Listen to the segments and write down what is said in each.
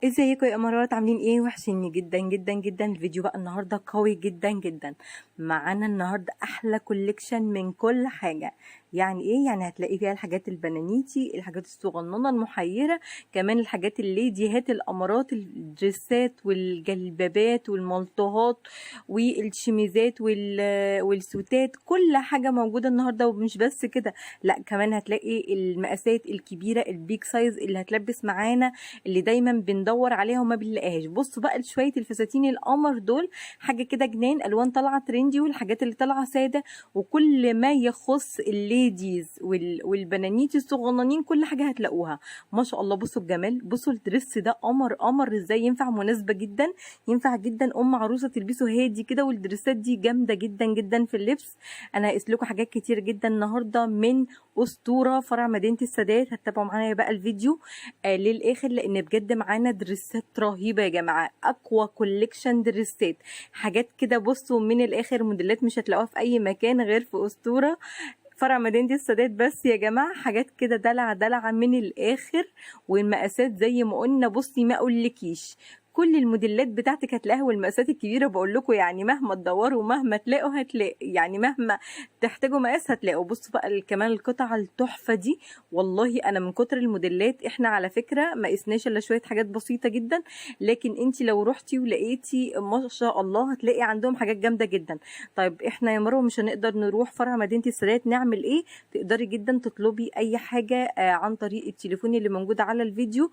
ازيكم يا امارات؟ عاملين ايه؟ وحشيني جدا جدا جدا. الفيديو بقى النهارده قوي جدا جدا. معانا النهارده احلى كوليكشن من كل حاجه. يعني ايه؟ يعني هتلاقي فيها الحاجات البنانيتي، الحاجات الصغننه المحيره، كمان الحاجات الليديهات الامارات، الدريسات والجلبابات والملطوهات والشميزات والسوتات. كل حاجه موجوده النهارده. ومش بس كده، لا كمان هتلاقي المقاسات الكبيره البيك سايز اللي هتلبس معانا، اللي دايما بندور عليها وما بنلاقيهاش. بصوا بقى شويه الفساتين القمر دول، حاجه كده جنان، الوان طالعه ترندي والحاجات اللي طالعه ساده، وكل ما يخص الليديز والبنانيت الصغننين كل حاجه هتلاقوها. ما شاء الله. بصوا الجمال، بصوا الدرس ده قمر قمر ازاي. ينفع مناسبه جدا، ينفع جدا ام عروسه تلبسه هادي كده. والدرسات دي جامده جدا جدا في اللبس. انا هقيس لكم حاجات كتير جدا النهارده من اسطوره فرع مدينه السادات. هتتابعوا معايا بقى الفيديو للاخر، لان بجد معانا دريسات رهيبه يا جماعه. اقوى كوليكشن دريسات، حاجات كده. بصوا من الاخر، موديلات مش هتلاقوها في اي مكان غير في اسطوره فرع مدينه السادات بس يا جماعه. حاجات كده دلع دلع من الاخر، والمقاسات زي ما قلنا. بصي ما اقولكيش، كل الموديلات بتاعتك هتلاقيها، والمقاسات الكبيره بقول لكم يعني مهما تدوروا ومهما تلاقوا هتلاقي، يعني مهما تحتاجوا مقاس هتلاقوا. بصوا بقى كمان القطع التحفه دي. والله انا من كتر الموديلات، احنا على فكره ما قسناش الا شويه حاجات بسيطه جدا، لكن انت لو رحتي ولقيتي ما شاء الله هتلاقي عندهم حاجات جامده جدا. طيب احنا يا مروه مش هنقدر نروح فرع مدينه السادات، نعمل ايه؟ تقدري جدا تطلبي اي حاجه عن طريق التليفون اللي موجود على الفيديو،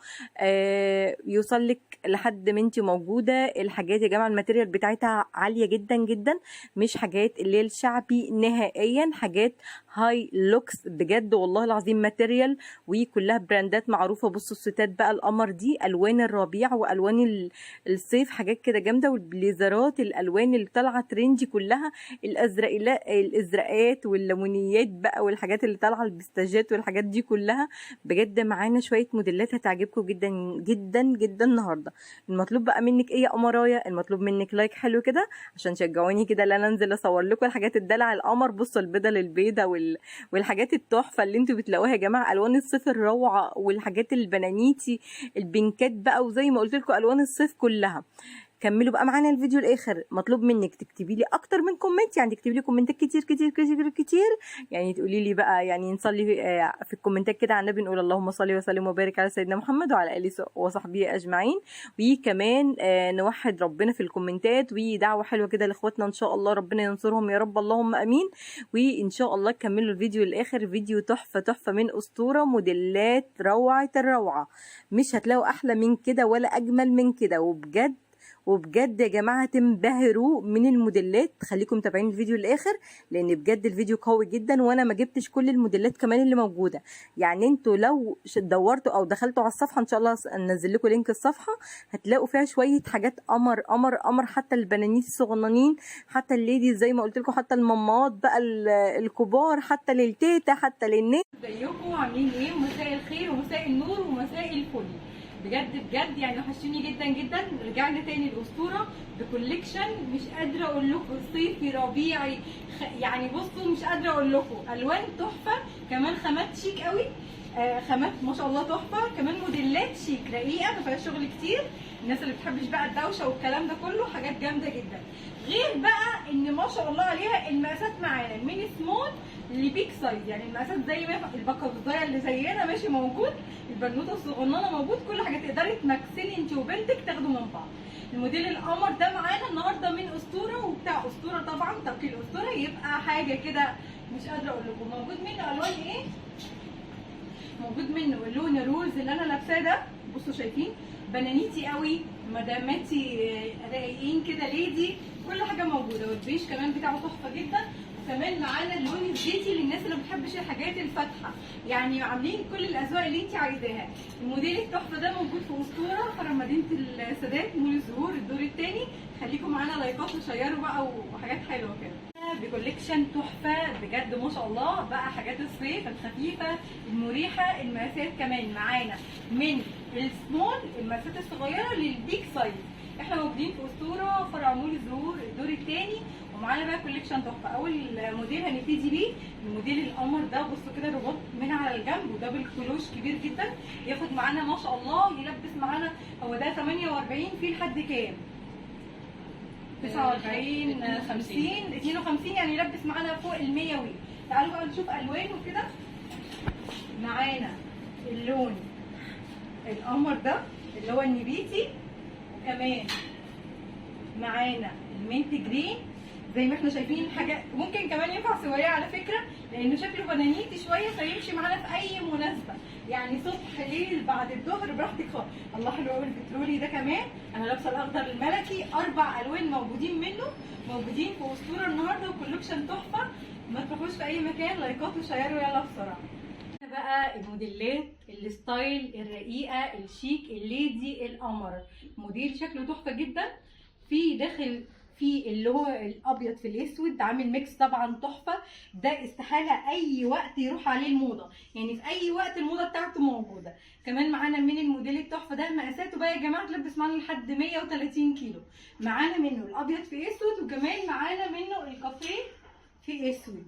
يوصل لك لحد ما انت موجوده. الحاجات يا جماعه الماتيريال بتاعتها عاليه جدا جدا، مش حاجات اللي هي الشعبي نهائيا، حاجات هاي لوكس بجد والله العظيم. ماتيريال وكلها براندات معروفه. بصوا الستات بقى القمر دي، الوان الربيع والوان الصيف، حاجات كده جامده. والبليزرات الالوان اللي طالعه ترندي كلها، الازرقات والليمونيات بقى، والحاجات اللي طالعه البستاجات والحاجات دي كلها. بجد معانا شويه موديلات هتعجبكم جدا جدا جدا النهارده. المطلوب بقى منك ايه يا قمرايه؟ المطلوب منك لايك حلو كده عشان تشجعوني كده، لا انا انزل اصور لكم الحاجات الدلع القمر. بصوا البدل البيضه والحاجات التحفه اللي انتوا بتلاقوها يا جماعه، الوان الصيف الروعه، والحاجات البنانيتي البنكات بقى، وزي ما قلت لكم الوان الصيف كلها. كملوا بقى معانا الفيديو الاخر. مطلوب منك تكتبي لي اكتر من كومنت، يعني تكتبي لي كومنتات كتير كتير كتير كتير. يعني تقولي لي بقى، يعني نصلي في الكومنتات كده على النبي، نقول اللهم صل وسلم وبارك على سيدنا محمد وعلى اله وصحبه اجمعين. وكمان نوحد ربنا في الكومنتات، ودعوه حلوه كده لاخواتنا ان شاء الله، ربنا ينصرهم يا رب، اللهم امين. وان شاء الله كملوا الفيديو الاخر، فيديو تحفه تحفه من اسطوره، موديلات روعه الروعه. مش هتلاقوا احلى من كده ولا اجمل من كده. وبجد يا جماعه تنبهروا من الموديلات. خليكم متابعين الفيديو للاخر، لان بجد الفيديو قوي جدا. وانا ما جبتش كل الموديلات كمان اللي موجوده، يعني انتوا لو دورتوا او دخلتوا على الصفحه ان شاء الله انزل لكم لينك الصفحه، هتلاقوا فيها شويه حاجات قمر قمر قمر. حتى البنانيس الصغننين، حتى الليديز زي ما قلت لكم، حتى المامات بقى الكبار، حتى للتيتا، حتى للناس. ازيكم عاملين ايه؟ مساء الخير ومساء النور ومساء الفل. بجد بجد يعني وحشتوني جدا جدا. رجعنا تاني الاسطوره بكوليكشن مش قادره اقول لكم، صيفي ربيعي، يعني بصوا مش قادره اقول لكم. الوان تحفه، كمان خامات شيك قوي، خامات ما شاء الله تحفه، كمان موديلات شيك رقيقه ما فيهاش شغل كتير. الناس اللي بتحبش بقى الدوشه والكلام ده كله، حاجات جامده جدا. غير بقى ان ما شاء الله عليها المقاسات معانا من سمول لبيك سايز، يعني المقاسات زي ما البكابوزايه اللي زينا ماشي موجود، البنوته الصغننه موجود، كل حاجه تقدري تمكسلي انت وبنتك تاخدوا من بعض. الموديل القمر ده معانا النهارده من اسطوره، وبتاع اسطوره طبعا توكيل اسطوره، يبقى حاجه كده مش قادره اقول لكم. موجود منه الوان ايه؟ موجود منه اللون الروز اللي انا لابساه ده، بصوا شايفين، بنانيتي قوي، مداماتي رايقين كده، ليدي، كل حاجه موجوده. والبيش كمان بتاعه تحفه جدا. وكمان معانا اللون الزيتي للناس اللي ما بتحبش الحاجات الفاتحه، يعني عاملين كل الاذواق اللي انت عايزاها. الموديل التحفه ده موجود في اسطوره فرع مدينه السادات، مول الزهور، الدور الثاني. خليكم معانا لايكات وشيروا بقى وحاجات حلوه كده. بكوليكشن تحفه بجد ما شاء الله بقى، حاجات الصيف الخفيفه المريحه. المقاسات كمان معانا من السمول، المقاسات الصغيره، للبيك سايز. احنا موجودين في اسطوره فرع مول الزهور الدور الثاني، ومعانا بقى كوليكشن تحفه. اول موديل هنبتدي بيه الموديل القمر ده. بصوا كده الرباط من على الجنب وده بالكلوش كبير جدا، ياخد معانا ما شاء الله يلبس معانا. هو ده 48 في لحد كام؟ 49 50 52 يعني يلبس معانا فوق ال 100 وي. تعالوا بقى نشوف الوان وكده. معانا اللون القمر ده اللي هو النبيتي، وكمان معانا المنت جرين زي ما احنا شايفين. حاجه ممكن كمان ينفع سواريه على فكره، لانه شكله بنانيتي شويه فيمشي معانا في اي مناسبه، يعني صبح ليل بعد الظهر براحتك خالص. الله حلو قوي البترولي ده كمان. انا لابسه الاخضر الملكي، 4 الوان موجودين منه، موجودين في اسطوره النهارده وكولكشن تحفه. ما تروحوش في اي مكان، لايكات وشيروا يلا بسرعه. بقى الموديلات الستايل الرقيقه الشيك الليدي القمر. موديل شكله تحفه جدا، في داخل في اللي هو الابيض في الاسود، عامل ميكس طبعا تحفه. ده استحاله اي وقت يروح عليه الموضه، يعني في اي وقت الموضه بتاعته موجوده. كمان معانا من الموديل التحفه ده مقاساته بقى يا جماعه تلبس معانا لحد 130 كيلو. معانا منه الابيض في اسود، وكمان معانا منه الكافيه في اسود.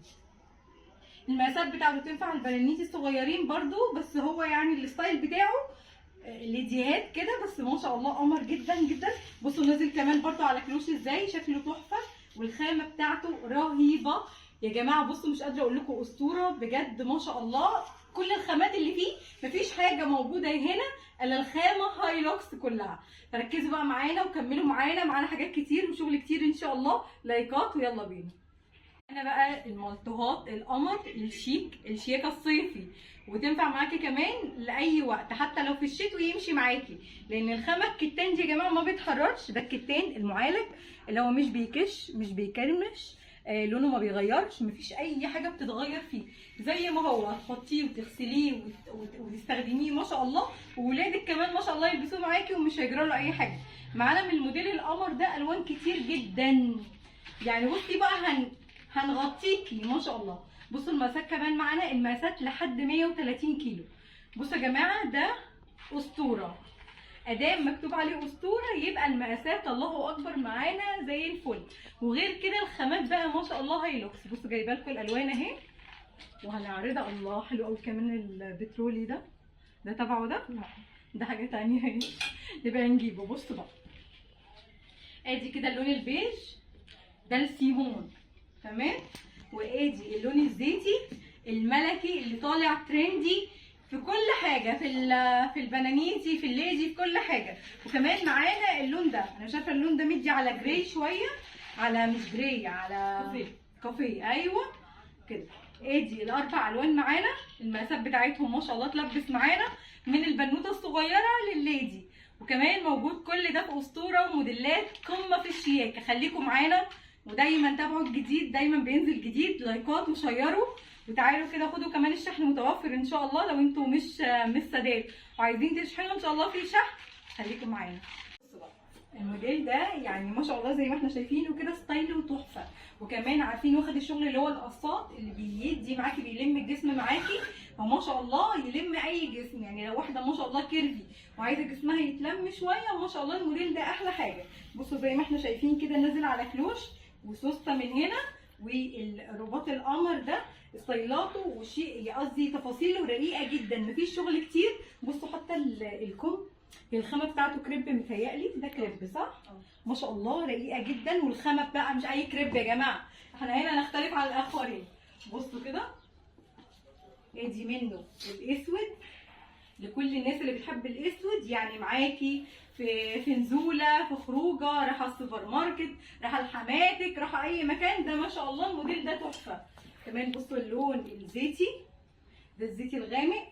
المقاسات بتاعته تنفع البنانيت الصغيرين برضو، بس هو يعني الستايل بتاعه ليديهات كده، بس ما شاء الله قمر جدا جدا. بصوا نازل كمان برضو على كلوش ازاي، شكله تحفه والخامه بتاعته رهيبه يا جماعه. بصوا مش قادره اقول لكم اسطوره بجد ما شاء الله. كل الخامات اللي فيه مفيش حاجه موجوده هنا الا الخامه هايلوكس كلها. فركزوا بقى معانا وكملوا معانا حاجات كتير وشغل كتير ان شاء الله. لايكات ويلا بينا. هنا بقى المالتوهات القمر الشيك، الشياكه الصيفي، وتنفع معاكي كمان لاي وقت، حتى لو في الشتوي يمشي معاكي، لان الخامه الكتان دي يا جماعه ما بيتحررش. ده الكتان المعالج اللي هو مش بيكش مش بيكرمش، لونه ما بيغيرش، مفيش اي حاجه بتتغير فيه، زي ما هو هتحطيه وتغسليه وتستخدميه ما شاء الله. وولادك كمان ما شاء الله يلبسوه معاكي ومش هيجرى له اي حاجه. معانا من الموديل القمر ده الوان كتير جدا، يعني بصي بقى هنغطيكي ما شاء الله. بصوا المقاسات كمان معانا، المقاسات لحد 130 كيلو. بصوا يا جماعه ده اسطوره، ادام مكتوب عليه اسطوره يبقى المقاسات الله اكبر معانا زي الفل. وغير كده الخامات بقى ما شاء الله هايلوكس. بصوا جايبه لكم الالوان اهي وهنعرضها. الله حلو قوي كمان البترولي ده تبعه ده حاجه تانية اهي نبقى نجيبه. بصوا بقى ادي كده اللون البيج ده السيمون تمام، وادي اللون الزيتي الملكي اللي طالع ترندي في كل حاجه، في البنانيتي في الليدي في كل حاجه. وكمان معانا اللون ده، انا شايفه اللون ده مدي على جراي شويه، على مش جراي، على كافيه ايوه كده. ادي ال4 الوان معانا، المقاسات بتاعتهم ما شاء الله تلبس معانا من البنوته الصغيره للليدي. وكمان موجود كل ده في اسطوره وموديلات قمه في الشياكه. خليكم معانا ودايما تابعوا الجديد، دايما بينزل جديد. لايكات وشيروا وتعالوا كده خدوا كمان الشحن متوفر ان شاء الله. لو انتوا مش سداد وعايزين تشحنوا ان شاء الله في شحن، خليكم معانا. بصوا بقى الموديل ده يعني ما شاء الله زي ما احنا شايفينه كده ستايله تحفه، وكمان عارفين واخد الشغل اللي هو القصات اللي بيدي معاكي بيلم الجسم معاكي، فما شاء الله يلم اي جسم. يعني لو واحده ما شاء الله كيرفي وعايزه جسمها يتلم شويه ما شاء الله الموديل ده احلى حاجه. بصوا زي ما احنا شايفين كده نازل على كلوش وسوسته من هنا، والرباط القمر ده ستايلاته وشيء قصدي تفاصيله رقيقه جدا، مفيش شغل كتير. بصوا حتى الكم الخامه بتاعته كريب، متهيألي ده كريب صح؟ ما شاء الله رقيقه جدا. والخامه بقى مش اي كريب يا جماعه، احنا هنا نختلف عن الاخرين. بصوا كده ادي منه الاسود لكل الناس اللي بتحب الاسود، يعني معاكي في نزوله، في خروجه، رايحه السوبر ماركت، رايحه لحماتك، رايحه اي مكان، ده ما شاء الله الموديل ده تحفه. كمان بصوا اللون الزيتي ده الزيتي الغامق،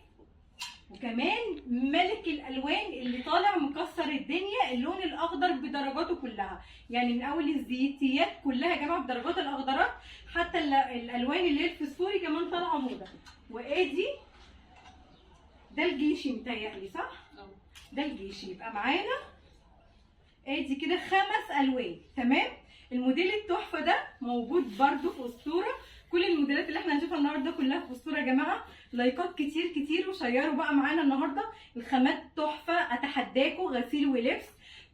وكمان ملك الالوان اللي طالع مكسر الدنيا اللون الاخضر بدرجاته كلها، يعني من اول الزيتيات كلها يا جماعه بدرجات الاخضرات، حتى الالوان اللي هي الفسفوري كمان طالعه موضه. وادي ده الجيشي متهيألي صح؟ ده الجيشي. يبقى معانا ادي كده 5 الوان تمام. الموديل التحفه ده موجود برده في اسطوره كل الموديلات اللي احنا هنشوفها النهارده كلها في اسطوره يا جماعه. لايكات كتير كتير وشيروا بقى معانا النهارده. الخامات تحفه، اتحداكم غسيل ولبس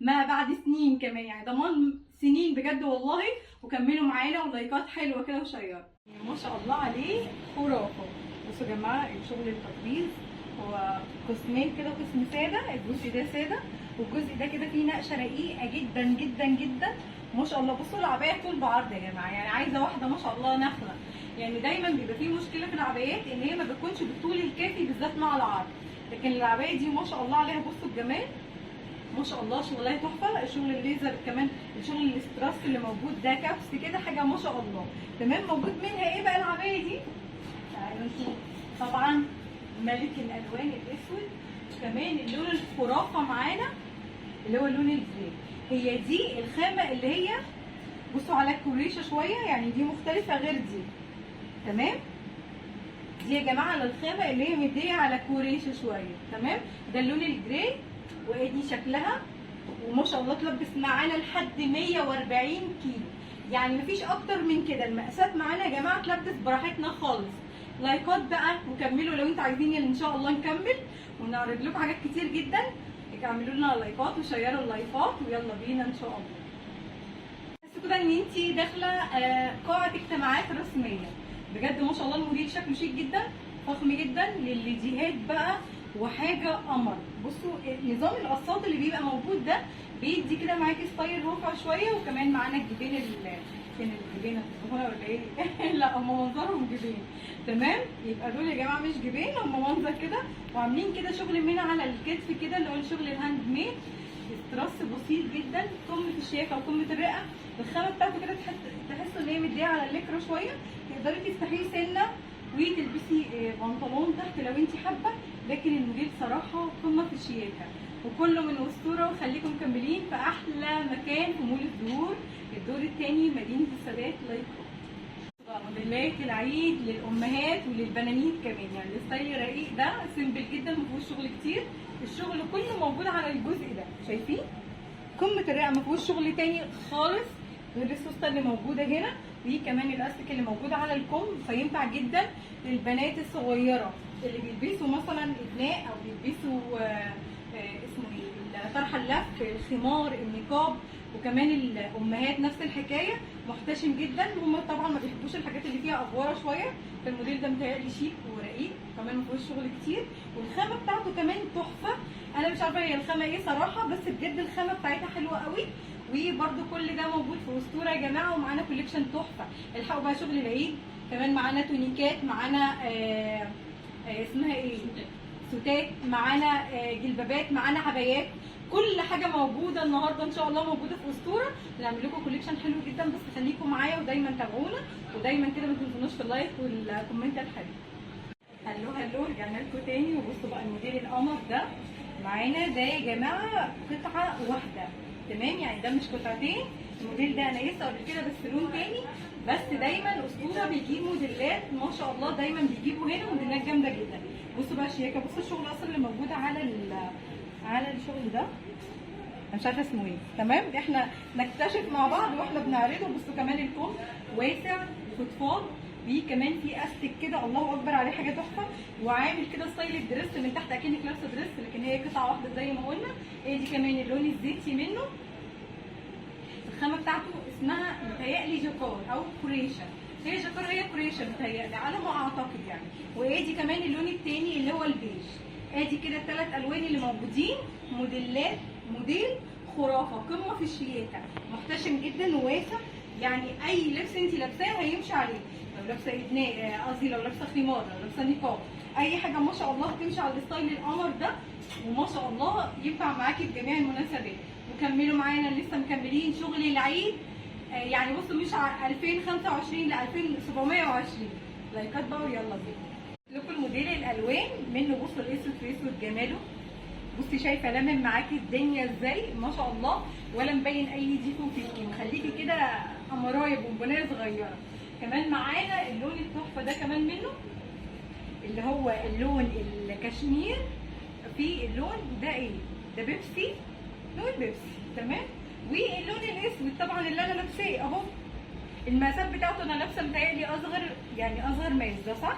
ما بعد سنين كمان، يعني ضمان سنين بجد والله. وكملوا معانا ولايكات حلوه كده وشيروا. ما شاء الله عليه خرافه. بصوا يا جماعه شغل التطبيق، هو قسمين كده، قسم ساده، الجزء ده ساده والجزء ده كده فيه نقشه رقيقه جدا جدا جدا ما شاء الله. بصوا العبايه طول بعرض يا جماعه، يعني عايزه واحده ما شاء الله نخله. يعني دايما بيبقى فيه مشكله في العبايات ان هي ما بتكونش بالطول الكافي بالذات مع العرض، لكن العبايه دي ما شاء الله عليها. بصوا الجمال ما شاء الله، شغلها تحفه. شغل الليزر كمان، الشغل الاستراس اللي موجود ده كبس كده حاجه ما شاء الله. تمام. موجود منها ايه بقى العبايه دي؟ تعالوا نشوف. طبعا ملك الالوان الاسود، وكمان اللون الخرافه معانا اللي هو اللون الجري. هي دي الخامه اللي هي بصوا على الكوريشه شويه، يعني دي مختلفه غير دي. تمام. دي يا جماعه على الخامه اللي هي مديه على كوريشه شويه. تمام. ده اللون الجري وادي شكلها، وما شاء الله تلبس معانا لحد 140 كيلو، يعني مفيش اكتر من كده. المقاسات معانا يا جماعه تلبس براحتنا خالص. لايكات بقى وكملوا لو انتوا عايزين ان شاء الله نكمل ونعرض لكم حاجات كتير جدا. اعملوا لنا لايكات وشيروا اللايكات ويلا بينا ان شاء الله. بس كده ان انت داخله قاعه اجتماعات رسميه. بجد ما شاء الله الموديل شكله شيك جدا، فخم جدا للجهات بقى وحاجه قمر. بصوا نظام القصات اللي بيبقى موجود ده بيدي كده معاكي ستايل رفع شويه، وكمان معانا الجبين فين الجبين هنا ولا ايه؟ لا هم منظرهم جبين. تمام. يبقى دول يا جماعه مش جبين، هم منظر كده وعاملين كده شغل من على الكتف كده اللي هو الشغل الهاند ميد. استراس بسيط جدا، قمه الشياكه وقمه الرقه. الخامه بتاعته كده تحسوا ان هي مديه على الليكرا شويه، تقدري تفتحيه سنه وتلبسي بنطلون تحت لو انت حابه. لكن الموديل صراحه قمه في الشياكه وكله من اسطوره. وخليكم مكملين في احلى مكان في مول الزهور، الدور الثاني مدينه السادات لايكرا. موديلات العيد للامهات وللبنانيت كمان، يعني الستايل الرقيق ده سيمبل جدا ما فيهوش شغل كتير. الشغل كله موجود على الجزء ده، شايفين قمه الرقه، ما فيهوش شغل تاني خالص غير السوسته اللي موجوده هنا، وكمان الاستيك اللي موجود على الكم. فينفع جدا للبنات الصغيره اللي بيلبسوا مثلا ابناء او بيلبسوا اسمه ايه، طرح اللف، الخمار، النقاب. وكمان الامهات نفس الحكايه، محتشم جدا. هم طبعا ما بيحبوش الحاجات اللي فيها افواره شويه، فالموديل ده متهيألي شيك ورقيق، كمان ما فيهوش شغل كتير. والخامه بتاعته كمان تحفه. انا مش عارفه هي الخامه ايه صراحه، بس بجد الخامه بتاعتها حلوه قوي. وبرده كل ده موجود في اسطوره يا جماعه، ومعانا كوليكشن تحفه. الحقوا بقى شغل العيد. كمان معانا تونيكات، معانا اسمها ايه، سوتات، معانا جلبابات، معانا عبايات. كل حاجه موجوده النهارده ان شاء الله موجوده في اسطوره. نعمل لكم كوليكشن حلو جدا، بس خليكم معايا ودايما تابعونا، ودايما كده ما تنسوناش في اللايك والكومنت الحلو. هلو رجعنا لكم تاني. وبصوا بقى الموديل القمر ده معانا ده يا جماعه قطعه واحده. تمام. يعني ده مش قطعتين. الموديل ده انا لسه قبل كده بس لون تاني. بس دايما اسطوره بيجيب موديلات ما شاء الله، دايما بيجيبوا هنا موديلات جامده جدا. بصوا بقى الشياكه، بصوا الشغل اصلا اللي موجود على الشغل ده انا مش عارفه اسمه ايه. تمام. احنا نكتشف مع بعض واحنا بنعرضه. بصوا كمان الكم واسع وفضفاض، بيه كمان في استك كده الله اكبر عليه، حاجه تحفه. وعامل كده ستايل الدريس من تحت اكنك لابسه دريس، لكن هي قطعه واحده زي ما قلنا. دي كمان اللون الزيتي منه. الخامه بتاعته اسمها متهيألي جاكار او كوريشا. هي جاكار هي كوريشا متهيألي على ما اعتقد يعني. وادي كمان اللون التاني اللي هو البيج. ادي كده الثلاث الوان اللي موجودين. موديلات، موديل خرافه، قمه في الشياكه، محتشم جدا وواسع. يعني اي لبس انت لابساه هيمشي عليه. لو لابسه ابناء، قصدي لو لابسه خمار، لو لابسه نقاب، اي حاجه ما شاء الله تمشي على الستايل القمر ده. وما شاء الله ينفع معاكي في جميع المناسبات. وكملوا معانا لسه مكملين شغل العيد. يعني بصوا مش على 2025 ل 2720. لايكات بقى ويلا بينا لكم الموديل الالوان منه. بصوا الاسود في اسود جماله. بصي شايفه لامم معاكي الدنيا ازاي ما شاء الله، ولا مبين اي ديفو فيكي، مخليكي كده قمرايه بونبونيه صغيره. كمان معانا اللون التحفه ده كمان منه، اللي هو اللون الكشمير. في اللون ده ايه ده، بيبسي، لون بيبسي. تمام. واللون الاسود طبعا اللي انا لابساه اهو. المقاسات بتاعته انا لابسه متهيألي اصغر، يعني اصغر مقاس ده صح؟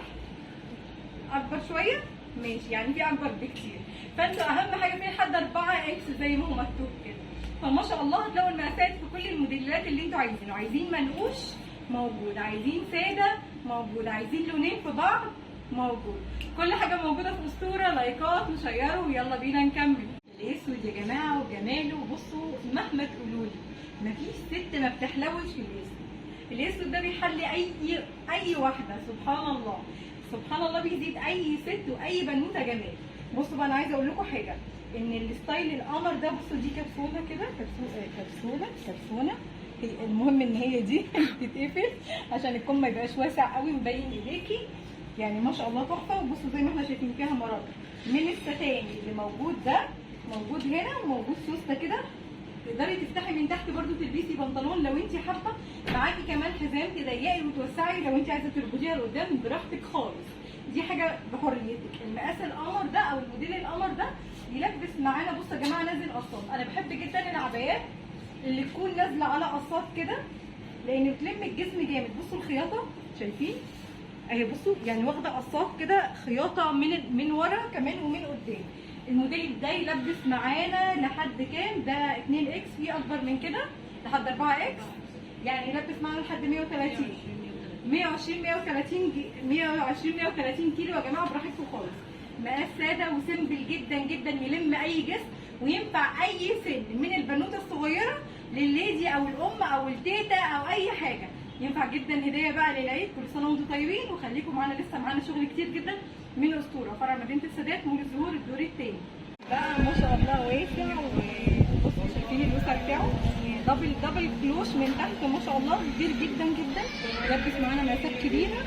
اكبر شويه؟ ماشي، يعني في اكبر بكتير. فانتوا اهم حاجه فيه لحد 4 اكس زي ما هو مكتوب كده. فما شاء الله هتلاقوا المقاسات في كل الموديلات اللي انتوا عايزينه. عايزين منقوش موجود، عايزين ساده موجود، عايزين لونين في بعض موجود، كل حاجه موجوده في اسطوره. لايكات وشيروا ويلا بينا نكمل. الاسود يا جماعه وجماله، بصوا مهما تقولوا لي مفيش ست ما بتحلوش في الاسود. الاسود ده بيحلي اي واحده، سبحان الله سبحان الله، بيزيد اي ست واي بنوته جمال. بصوا بقى انا عايزه اقول لكم حاجه، ان الستايل القمر ده، بصوا دي كبسوله كده، كبسوله المهم ان هي دي تتقفل عشان الكم ما يبقاش واسع قوي مبين ايديكي، يعني ما شاء الله تحفه. وبصوا زي ما احنا شايفين فيها مراتب من الستان اللي موجود ده، موجود هنا وموجود سوسته كده، تقدري تفتحي من تحت برده تلبسي بنطلون لو انت حابه، معاكي كمان حزام تضيقي وتوسعي لو انت عايزه تربطيها لقدام براحتك خالص، دي حاجه بحريتك. المقاس القمر ده او الموديل القمر ده يلبس معانا. بصوا يا جماعه نازل قصات، انا بحب جدا العبايات اللي تكون نازله على قصات كده لان بتلم الجسم جامد. بصوا الخياطه شايفين اهي، بصوا يعني واخده قصات كده خياطه من ورا كمان ومن قدام. الموديل ده يلبس معانا لحد كام؟ ده 2 اكس، في اكبر من كده لحد 4 اكس، يعني يلبس معانا لحد 130 120 130 كيلو يا جماعه براحتكم خالص. مقاس ساده وسيمبل جدا جدا، يلم اي جسم وينفع اي سن، من البنوته الصغيره للليدي او الام او التيتا او اي حاجه، ينفع جدا هديه بقى للعيد. كل سنه وانتم طيبين، وخليكم معانا لسه معانا شغل كتير جدا من اسطوره فرع مدينه السادات مول الزهور الدور الثاني. بقى ما شاء الله واسع، وبصوا شايفين الوسع بتاعه دبل كلوش من تحت ما شاء الله، كبير جدا جدا، يلبس معانا مقاسات كبيره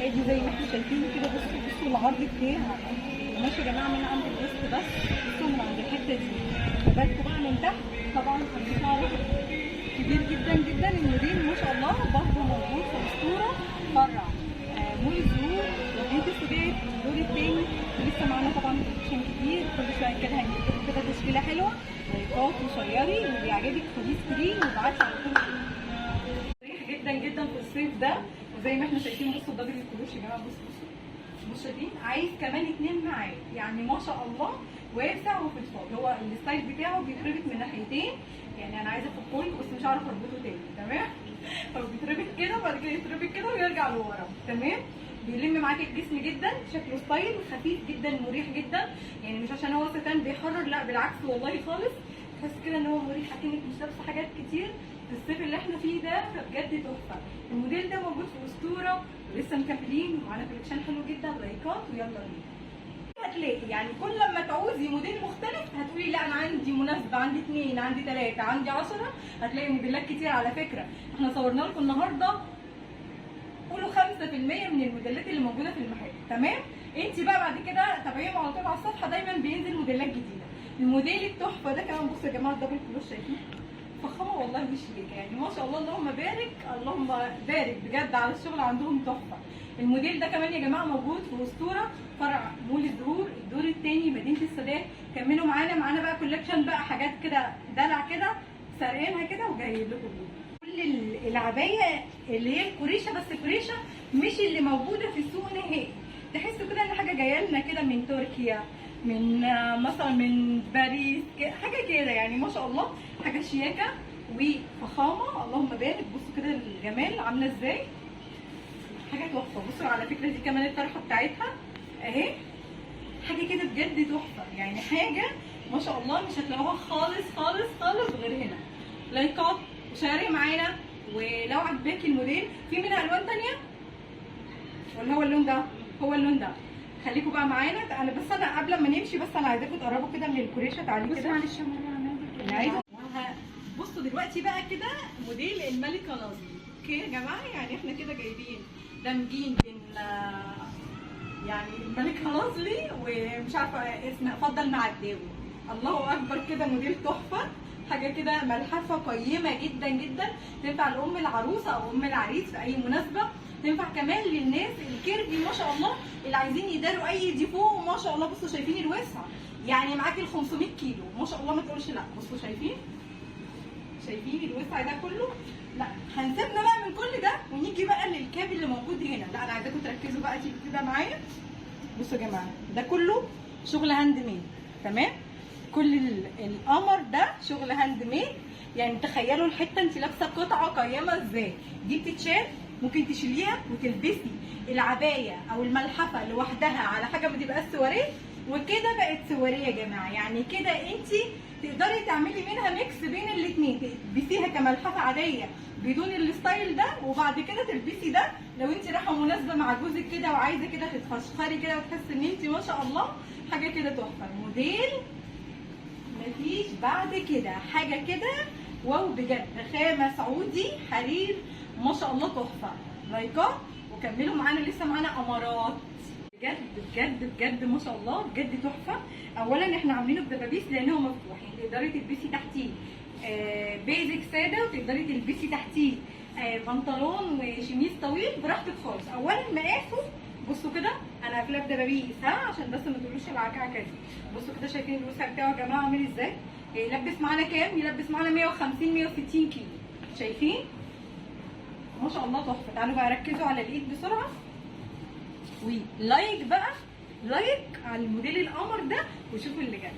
ادي زي ما احنا شايفين كده. بصوا العرض بتاعها ماشي يا جماعه من عند الوسط بس، بصوا من عند الحته دي، فبالكوا بقى من تحت طبعا هتطلعوا كبير جدا جدا. الموديل ما شاء الله برضه موجود في اسطوره فرع مول الزهور مدينه السادات الدور الثاني. لسه معانا طبعا كولكشن كتير، كل شويه كده هنجيب لكم كده تشكيله حلوه. لايكات وشيري، واللي يعجبك خديه سكرين وابعتي على طول. مريح جدا جدا في الصيف ده، وزي ما احنا شايفين بصوا الدبل الكلوش يا جماعه، بصوا شايفين عايز كمان 2 معاه، يعني ما شاء الله واسع وفضفاض. هو الستايل بتاعه بيتربط من ناحيتين، يعني انا عايزه افكه لكم بس مش عارفه اربطه تاني، تمام؟ هو بيتربط كده وبعد كده يتربط كده ويرجع لورا، تمام؟ بيلم معاكي الجسم جدا، شكله ستايل خفيف جدا مريح جدا، يعني مش عشان هو ستان بيحرر، لا بالعكس والله خالص، تحس كده ان هو مريح اكنك مش لابسه حاجات كتير في الصيف اللي احنا فيه ده، فبجد تحفه. الموديل ده موجود في اسطوره ولسه مكملين ومعانا كولكشن حلو جدا. لايكات ويلا بينا. هتلاقي يعني كل لما تعوزي موديل مختلف هتقولي لا انا عندي مناسبه، عندي 2 عندي 3 عندي 10، هتلاقي موديلات كتير. على فكره احنا صورنا لكم النهارده قولوا 5% من الموديلات اللي موجوده في المحل، تمام؟ انت بقى بعد كده تابعيهم على طول على الصفحه، دايما بينزل موديلات جديده. الموديل التحفه ده كمان بصوا يا جماعه الدبل كلوش، شايفين فخامه والله مش ليك، يعني ما شاء الله اللهم بارك اللهم بارك بجد على الشغل عندهم تحفه. الموديل ده كمان يا جماعه موجود في اسطوره فرع مول الزهور الدور الثاني مدينه السادات. كملوا معانا بقى كولكشن بقى حاجات كده دلع كده سارقينها كده وجايب لكم كل العبايه اللي هي الكوريشه، بس الكوريشه مش اللي موجوده في السوق نهائي، تحسوا كده ان حاجه جايه لنا كده من تركيا، من مثلا من باريس، حاجه كده يعني ما شاء الله، حاجه شياكه وفخامه اللهم بارك. بصوا كده الجمال عامله ازاي، حاجه تحفه. بصوا على فكره دي كمان الطرحه بتاعتها اهي، حاجه كده بجد تحفه، يعني حاجه ما شاء الله مش هتلاقوها خالص خالص خالص غير هنا. لايكات وشاري معانا، ولو عجباكي الموديل في منها الوان ثانيه ولا هو اللون ده؟ هو اللون ده. خليكم بقى معانا. انا بس انا قبل ما نمشي بس انا عايزاكم تقربوا كده من الكوريشه، تعالي كده معلش يا ماما انا عايزه. بصوا دلوقتي بقى كده موديل الملكه نازلي، اوكي يا جماعه؟ يعني احنا كده جايبين دامجين بين يعني الملكه نازلي ومش عارفه اسمها فضل معداوي، الله اكبر كده، موديل تحفه، حاجه كده ملحفه قيمه جدا جدا، تنفع لام العروسه او ام العريس في اي مناسبه، تنفع كمان للناس الكيرفي ما شاء الله اللي عايزين يداروا اي ديفو ما شاء الله. بصوا شايفين الوسع، يعني معاكي ال 500 كيلو ما شاء الله ما تقولش لا. بصوا شايفين الوسع ده كله؟ لا هنسيبنا بقى من كل ده ونيجي بقى للكاب اللي موجود هنا. لا انا عايزاكم تركزوا بقى كده معايا. بصوا يا جماعه ده كله شغل هاند ميد، تمام؟ كل القمر ده شغل هاند ميد. يعني تخيلوا الحته انت لابسه قطعه قيمه ازاي. دي بتتشال، ممكن تشيليها وتلبسي العبايه او الملحفه لوحدها على حاجه ما تبقاش سواريه، وكده بقت سواريه يا جماعه. يعني كده انت تقدري تعملي منها ميكس بين الاثنين، تلبسيها كملحفه عاديه بدون الستايل ده، وبعد كده تلبسي ده لو انت رايحه مناسبه مع جوزك كده وعايزه كده تتفشخري كده وتحسي ان انت ما شاء الله حاجه كده تحفه. موديل مفيش بعد كده، حاجه كده واو بجد. خامه سعودي حرير ما شاء الله تحفه. لايكات وكملوا معانا، لسه معانا قمرات بجد بجد بجد ما شاء الله بجد تحفه. اولا احنا عاملينه بدبابيس لان هو مفتوح، يعني تقدري تلبسي تحتيه بيزك ساده وتقدري تلبسي تحتيه بنطلون وشميز طويل براحتك خالص. اولا مقاسه بصوا كده، انا قافلاه بدبابيس عشان بس ما تقولوش العكعكه دي. بصوا كده شايفين الوسع بتاعه يا جماعه عامل ازاي؟ يلبس معانا كام؟ يلبس معانا 150 160 كيلو. شايفين؟ ما شاء الله تحفه. تعالوا بقى ركزوا على الايد بسرعه، ولايك بقى، لايك على الموديل القمر ده وشوفوا اللي جاي.